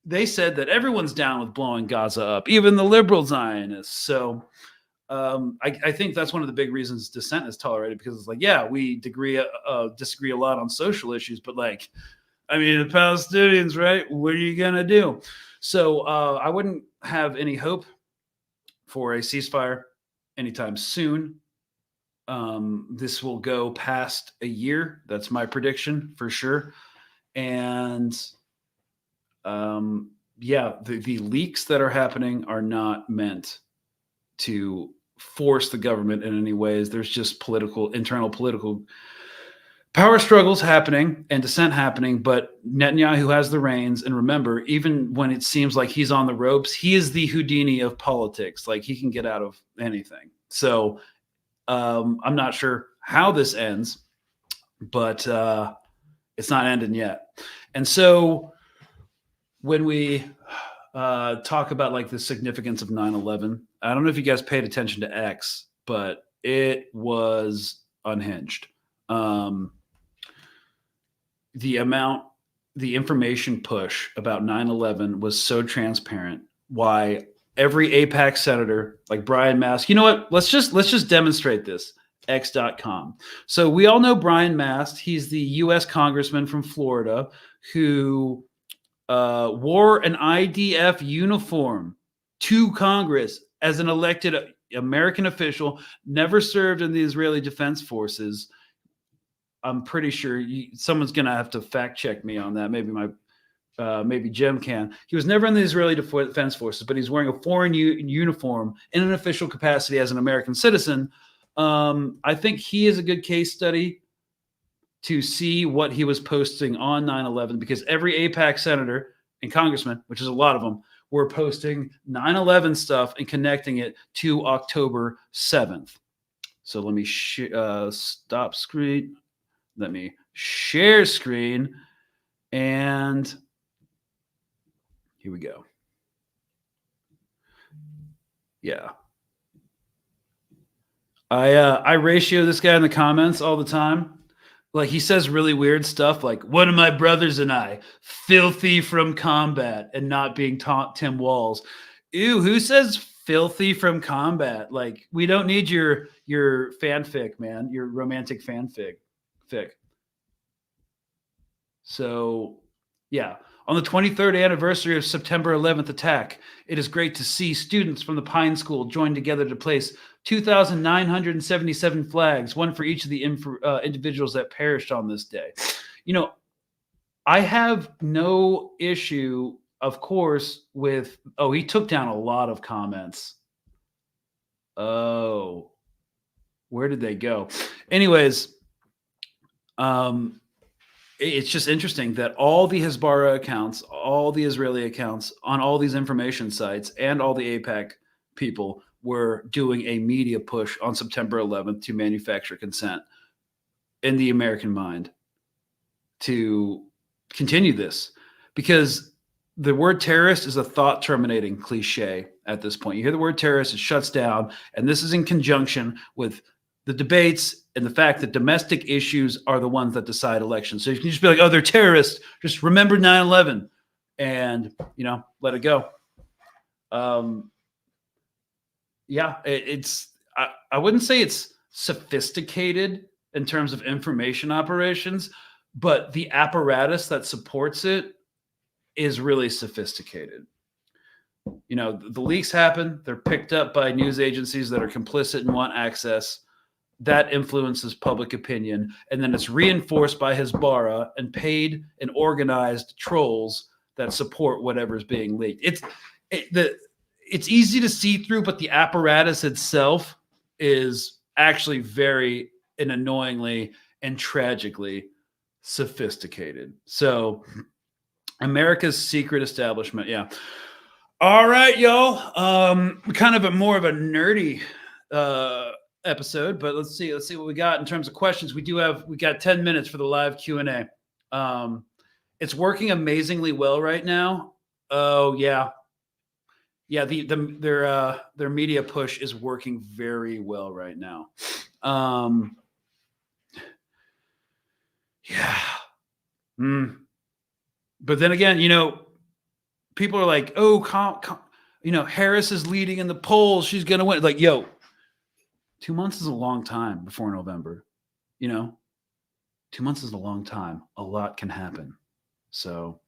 they said that everyone's down with blowing Gaza up, even the liberal Zionists. So I think that's one of the big reasons dissent is tolerated, because it's like, yeah, we disagree a lot on social issues, but the Palestinians, right? What are you going to do? So I wouldn't have any hope for a ceasefire anytime soon. This will go past a year. That's my prediction for sure. And the leaks that are happening are not meant to force the government in any ways. There's just internal political power struggles happening and dissent happening, but Netanyahu has the reins. And remember, even when it seems like he's on the ropes, he is the Houdini of politics. Like, he can get out of anything. So I'm not sure how this ends, but it's not ending yet. And so when we talk about like the significance of 9/11, I don't know if you guys paid attention to X, but it was unhinged. The information push about 9/11 was so transparent. Why every AIPAC senator, like Brian Mast, you know what? Let's just demonstrate this. X.com. So we all know Brian Mast. He's the U.S. congressman from Florida who wore an IDF uniform to Congress as an elected American official, never served in the Israeli Defense Forces. I'm pretty sure someone's going to have to fact check me on that. Maybe Jim can. He was never in the Israeli Defense Forces, but he's wearing a foreign uniform in an official capacity as an American citizen. I think he is a good case study to see what he was posting on 9/11, because every AIPAC senator and congressman, which is a lot of them, were posting 9/11 stuff and connecting it to October 7th. So let me stop screen. Let me share screen. And here we go. Yeah. I ratio this guy in the comments all the time. Like, he says really weird stuff like, one of my brothers and I, filthy from combat, and not being Tim Walz. Ew, who says filthy from combat? Like, we don't need your fanfic, man, your romantic fanfic. So, yeah. On the 23rd anniversary of September 11th attack, it is great to see students from the Pine School join together to place 2,977 flags, one for each of the individuals that perished on this day. I have no issue, of course, with, he took down a lot of comments. Oh, where did they go? Anyways, it's just interesting that all the Hezbollah accounts, all the Israeli accounts on all these information sites, and all the AIPAC people were doing a media push on September 11th to manufacture consent in the American mind to continue this, because the word terrorist is a thought terminating cliche at this point. You hear the word terrorist, it shuts down. And this is in conjunction with the debates and the fact that domestic issues are the ones that decide elections. So you can just be like, oh, they're terrorists. Just remember 9/11 and, let it go. I wouldn't say it's sophisticated in terms of information operations, but the apparatus that supports it is really sophisticated. The leaks happen. They're picked up by news agencies that are complicit and want access. That influences public opinion. And then it's reinforced by Hezbollah and paid and organized trolls that support whatever's being leaked. It's easy to see through, but the apparatus itself is actually very and annoyingly and tragically sophisticated. So America's secret establishment. Yeah. All right, y'all. Kind of more of a nerdy episode, but let's see what we got in terms of questions. We got 10 minutes for the live Q&A. It's working amazingly well right now. Oh yeah. Yeah, their media push is working very well right now. Yeah. But then again, people are like, oh, Harris is leading in the polls. She's going to win. Like, 2 months is a long time before November. 2 months is a long time. A lot can happen. So,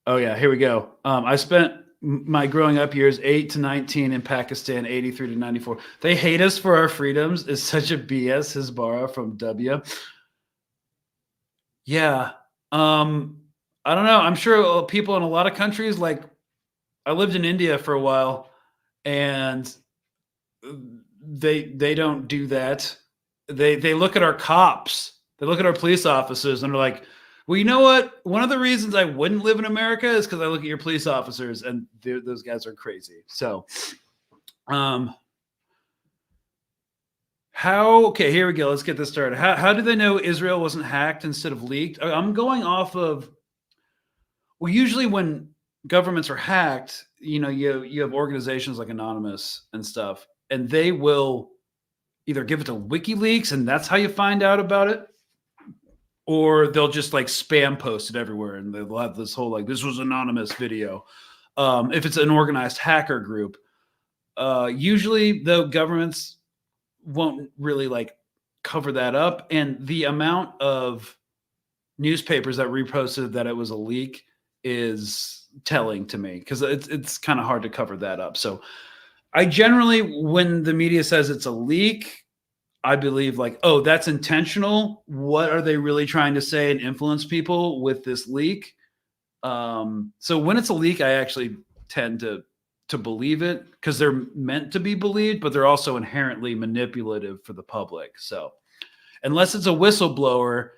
oh yeah, here we go. I spent my growing up years 8 to 19 in Pakistan, 83 to 94. They hate us for our freedoms. It's such a BS. Hezbollah from W. Yeah. I don't know. I'm sure people in a lot of countries, like I lived in India for a while, and they don't do that. They look at our cops. They look at our police officers and they're like, well, you know what? One of the reasons I wouldn't live in America is because I look at your police officers and those guys are crazy. So, okay, here we go. Let's get this started. How do they know Israel wasn't hacked instead of leaked? I'm going off of, well, usually when governments are hacked, you have organizations like Anonymous and stuff, and they will either give it to WikiLeaks and that's how you find out about it, or they'll just like spam post it everywhere and they'll have this whole like, this was anonymous video. If it's an organized hacker group, usually the governments won't really like cover that up. And the amount of newspapers that reposted that it was a leak is telling to me, because it's kind of hard to cover that up. So I generally, when the media says it's a leak, I believe like, oh, that's intentional. What are they really trying to say and influence people with this leak? So when it's a leak, I actually tend to believe it because they're meant to be believed, but they're also inherently manipulative for the public. So unless it's a whistleblower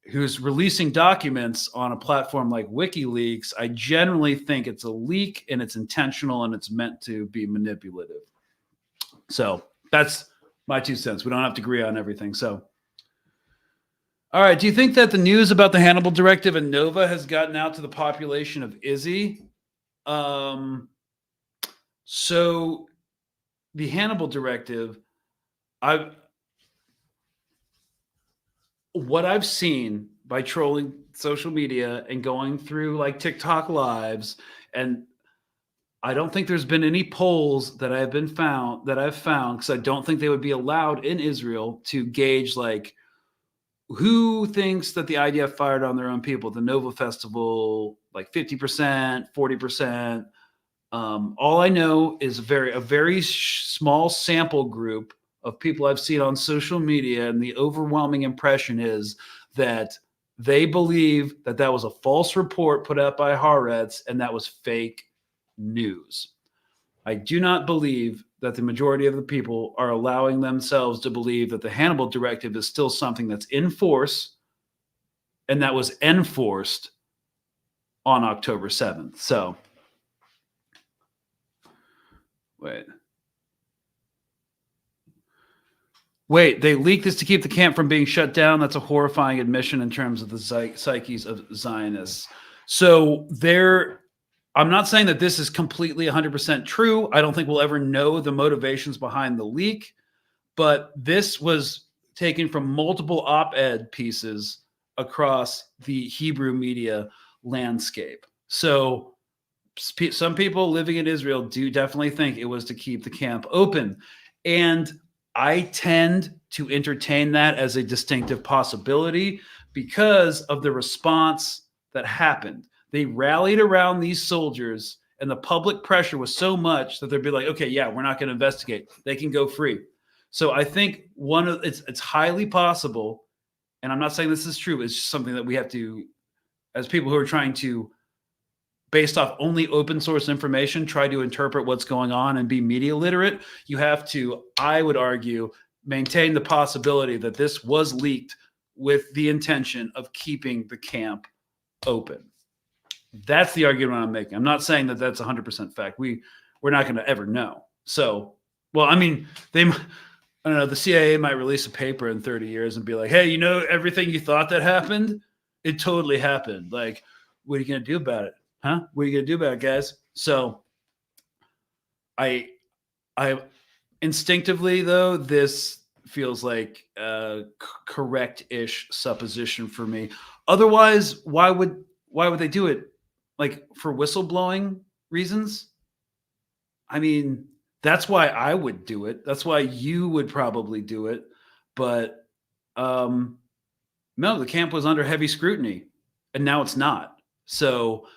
who's releasing documents on a platform like WikiLeaks, I generally think it's a leak and it's intentional and it's meant to be manipulative. So that's my 2 cents. We don't have to agree on everything. So, all right. Do you think that the news about the Hannibal Directive and Nova has gotten out to the population of Izzy? So the Hannibal Directive, what I've seen by trolling social media and going through like TikTok lives, and I don't think there's been any polls that I've found, because I don't think they would be allowed in Israel to gauge like who thinks that the IDF fired on their own people. The Nova Festival, like 50%, 40%. All I know is a very small sample group of people I've seen on social media, and the overwhelming impression is that they believe that was a false report put out by Haaretz and that was fake news. I do not believe that the majority of the people are allowing themselves to believe that the Hannibal Directive is still something that's in force and that was enforced on October 7th. So, Wait, they leaked this to keep the camp from being shut down. That's a horrifying admission in terms of the psyches of Zionists. So I'm not saying that this is completely 100% true. I don't think we'll ever know the motivations behind the leak, but this was taken from multiple op-ed pieces across the Hebrew media landscape. So some people living in Israel do definitely think it was to keep the camp open. And I tend to entertain that as a distinctive possibility because of the response that happened. They rallied around these soldiers, and the public pressure was so much that they'd be like, okay, yeah, we're not going to investigate. They can go free. So I think it's highly possible, and I'm not saying this is true, it's just something that we have to, as people who are trying to, based off only open source information, try to interpret what's going on and be media literate, you have to, I would argue, maintain the possibility that this was leaked with the intention of keeping the camp open. That's the argument I'm making. I'm not saying that that's 100% fact. We're not going to ever know. So, well, I mean, I don't know, the CIA might release a paper in 30 years and be like, hey, you know, everything you thought that happened, it totally happened. Like, what are you going to do about it? Huh? What are you going to do about it, guys? So I instinctively, though, this feels like a correct-ish supposition for me. Otherwise, why would they do it? Like, for whistleblowing reasons? I mean, that's why I would do it. That's why you would probably do it. But no, the camp was under heavy scrutiny, and now it's not. So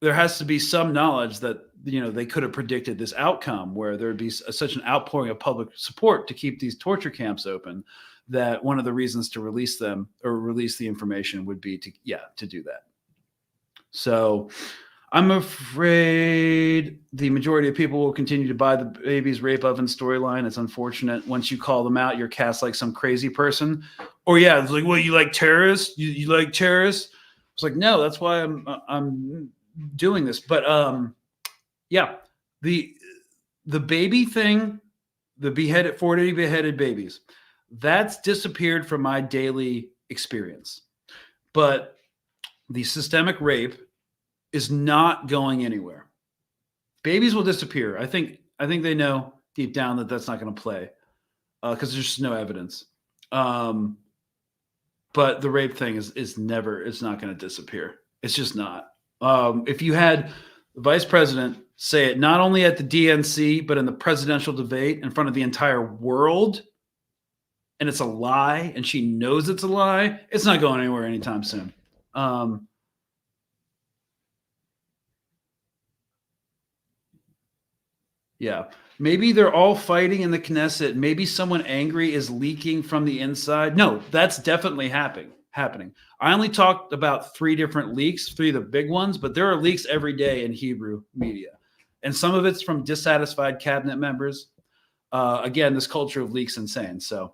there has to be some knowledge that, you know, they could have predicted this outcome where there would be such an outpouring of public support to keep these torture camps open that one of the reasons to release them or release the information would be to do that. So I'm afraid the majority of people will continue to buy the baby's rape oven storyline. It's unfortunate. Once you call them out, you're cast like some crazy person. Or yeah, it's like, well, you like terrorists? You like terrorists? It's like, no, that's why I'm doing this. But yeah, the baby thing, the 40 beheaded babies, that's disappeared from my daily experience. But the systemic rape is not going anywhere. Babies will disappear. I think they know deep down that that's not going to play because there's just no evidence. But the rape thing it's not going to disappear. It's just not. If you had the vice president say it not only at the DNC, but in the presidential debate in front of the entire world, and it's a lie, and she knows it's a lie, it's not going anywhere anytime soon. Yeah. Maybe they're all fighting in the Knesset. Maybe someone angry is leaking from the inside. No, that's definitely happening. I only talked about 3 different leaks, 3 of the big ones, but there are leaks every day in Hebrew media. And some of it's from dissatisfied cabinet members. Again, this culture of leaks insane. So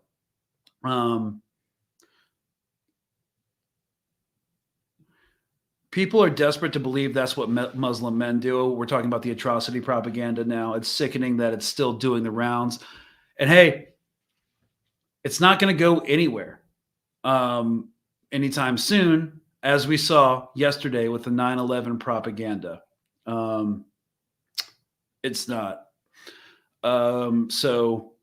people are desperate to believe that's what Muslim men do. We're talking about the atrocity propaganda now. It's sickening that it's still doing the rounds. And hey, it's not going to go anywhere anytime soon, as we saw yesterday with the 9/11 propaganda. It's not. So,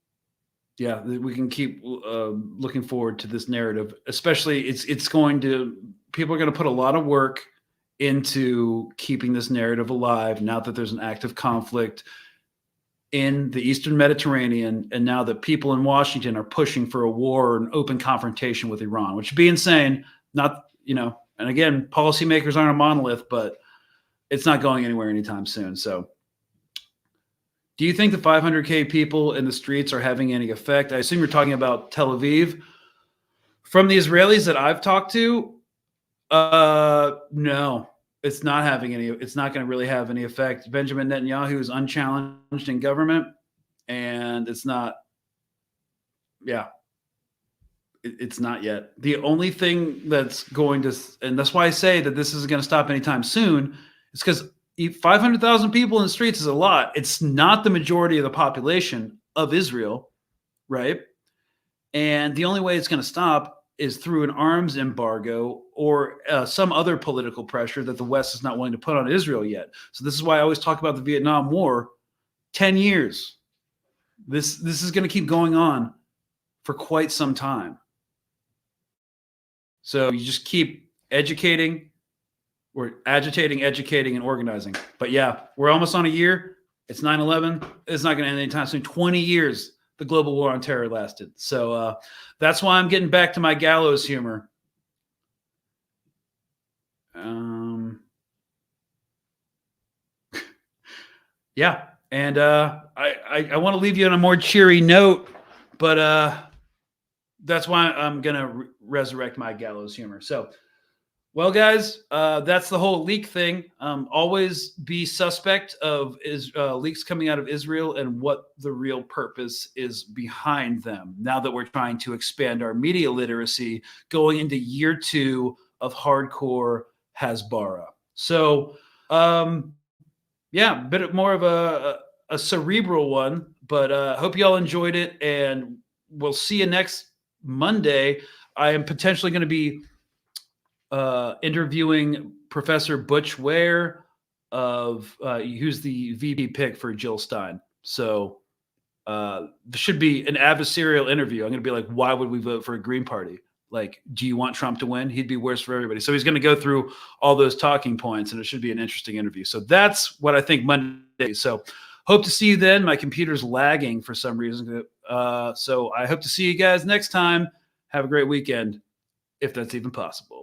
yeah, we can keep looking forward to this narrative. Especially, people are going to put a lot of work into keeping this narrative alive now that there's an active conflict in the Eastern Mediterranean, and now that people in Washington are pushing for a war or an open confrontation with Iran, which would be insane. Not, and again, policymakers aren't a monolith, but it's not going anywhere anytime soon. So do you think the 500K people in the streets are having any effect? I assume you're talking about Tel Aviv. From the Israelis that I've talked to, no, it's not having any. It's not going to really have any effect. Benjamin Netanyahu is unchallenged in government, and it's not. Yeah, it's not yet. The only thing that's going to, and that's why I say that this isn't going to stop anytime soon, is because 500,000 people in the streets is a lot. It's not the majority of the population of Israel, right? And the only way it's going to stop is through an arms embargo or some other political pressure that the West is not willing to put on Israel yet. So this is why I always talk about the Vietnam War. 10 years. This is going to keep going on for quite some time. So you just keep educating, or agitating, educating, and organizing. But yeah, we're almost on a year. It's 9/11. It's not going to end anytime soon. 20 years the global war on terror lasted. So that's why I'm getting back to my gallows humor. Yeah. And I want to leave you on a more cheery note, but that's why I'm going to resurrect my gallows humor. So, well, guys, that's the whole leak thing. Always be suspect of leaks coming out of Israel and what the real purpose is behind them. Now that we're trying to expand our media literacy going into year 2 of hardcore Hasbara. So, yeah, a bit more of a cerebral one, but hope you all enjoyed it, and we'll see you next Monday. I am potentially going to be interviewing Professor Butch Ware who's the VP pick for Jill Stein. So there should be an adversarial interview. I'm going to be like, why would we vote for a Green Party? Like, do you want Trump to win? He'd be worse for everybody. So he's going to go through all those talking points, and it should be an interesting interview. So that's what I think Monday. So hope to see you then. My computer's lagging for some reason. So I hope to see you guys next time. Have a great weekend, if that's even possible.